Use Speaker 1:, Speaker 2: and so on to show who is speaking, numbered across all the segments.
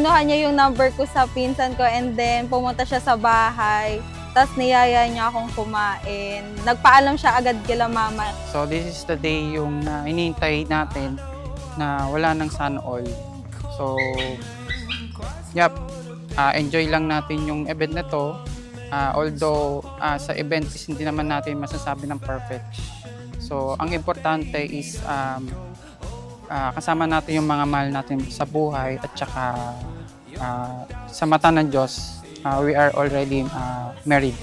Speaker 1: kinuha niya yung number ko sa pinsan ko and then pumunta siya sa bahay. Tapos niyaya niya akong kumain. Nagpaalam siya agad kila mama.
Speaker 2: So this is the day yung inihintay natin na wala ng sun all. So, yep, enjoy lang natin yung event na to. Although sa event is hindi naman natin masasabi ng perfect. So ang importante is kasama natin yung mga mahal natin sa buhay at saka sa mata ng Diyos, we are already married.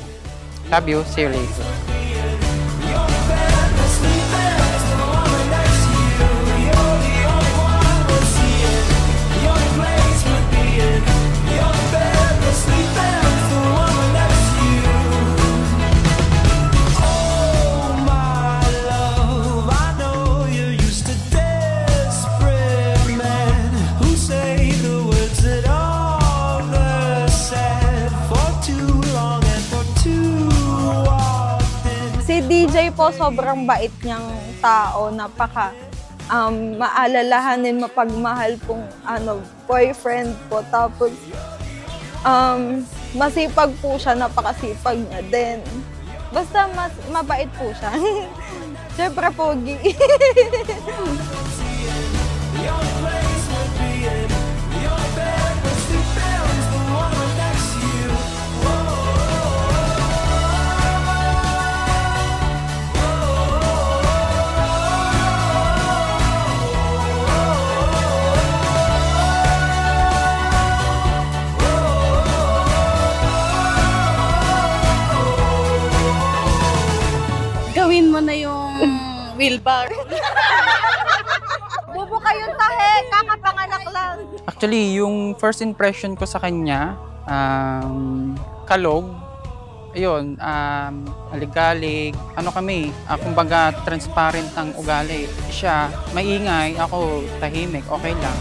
Speaker 2: Love you. See you later.
Speaker 1: Si DJ po, sobrang bait niyang tao, napaka maalalahanin, mapagmahal pong boyfriend po. Tapos masipag po siya, napakasipag niya din. Basta mabait po siya. Siyempre pogi.
Speaker 3: Gawin mo na yung wheelbar.
Speaker 1: Bubo kayong tahe, kakapanganak lang.
Speaker 2: Actually, yung first impression ko sa kanya, kalog. Ayun, aligalig. Kami, kumbaga transparent ang ugali. Siya, maingay, ako tahimik, okay lang.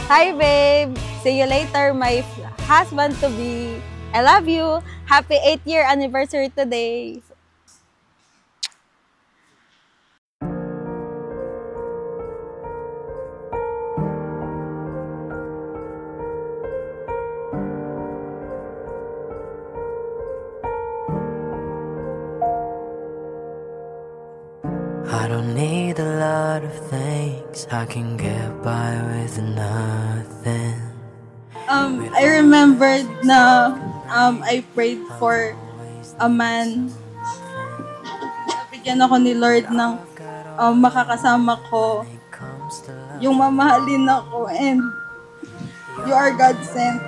Speaker 1: Hi babe! See you later, my husband-to-be. I love you! Happy 8th year anniversary today!
Speaker 4: I don't need a lot of things, I can get by with nothing.
Speaker 1: I remembered na I prayed for a man. Nabigyan ako ni Lord ng makakasama ko, yung mamahalin ako, and you are God sent.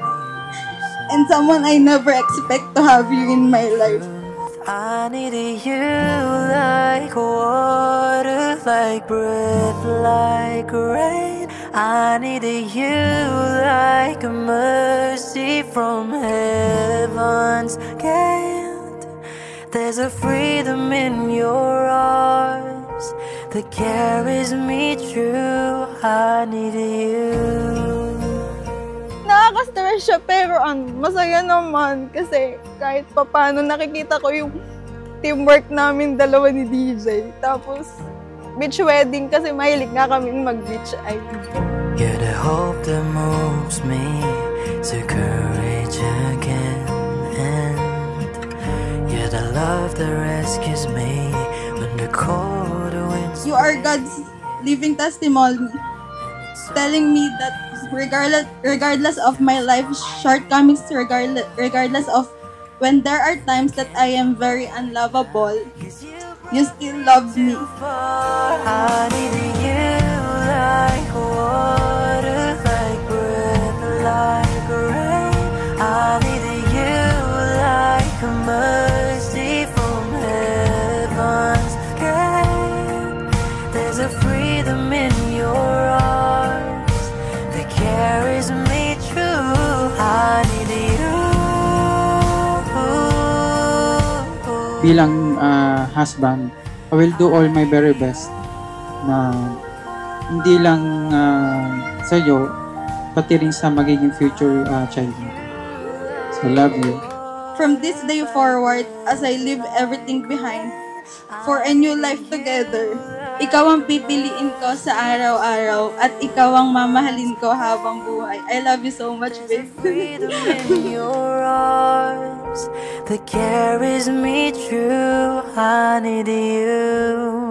Speaker 1: And someone I never expect to have you in my life.
Speaker 4: I needed you like water, like breath, like rain. I needed you like a mercy from heaven's gate. There's a freedom in your arms that carries me through. I needed you.
Speaker 1: Nakaka-stress siya pero masaya naman kasi kahit papaano nakikita ko yung teamwork namin dalawa ni DJ. Tapos beach wedding kasi mahilig nga kami mag-beach.
Speaker 4: You're the hope that moves me to courage again, and you're the love that rescues me when the cold winds.
Speaker 1: You are God's living testimony, telling me that regardless of my life's shortcomings, regardless of when there are times that I am very unlovable, you still love me.
Speaker 4: I need you like water, like breath, like rain. I need you like a mercy from heaven's gate. There's a freedom in your arms that carries me through. I need you.
Speaker 2: Bilang husband, I will do all my very best na hindi lang sa iyo, pati rin sa magiging future child mo. So, love you.
Speaker 1: From this day forward, as I leave everything behind for a new life together, ikaw ang pipiliin ko sa araw-araw at ikaw ang mamahalin ko habang buhay. I love you so much, babe.
Speaker 4: Freedom in your arms that carries me through. I need you.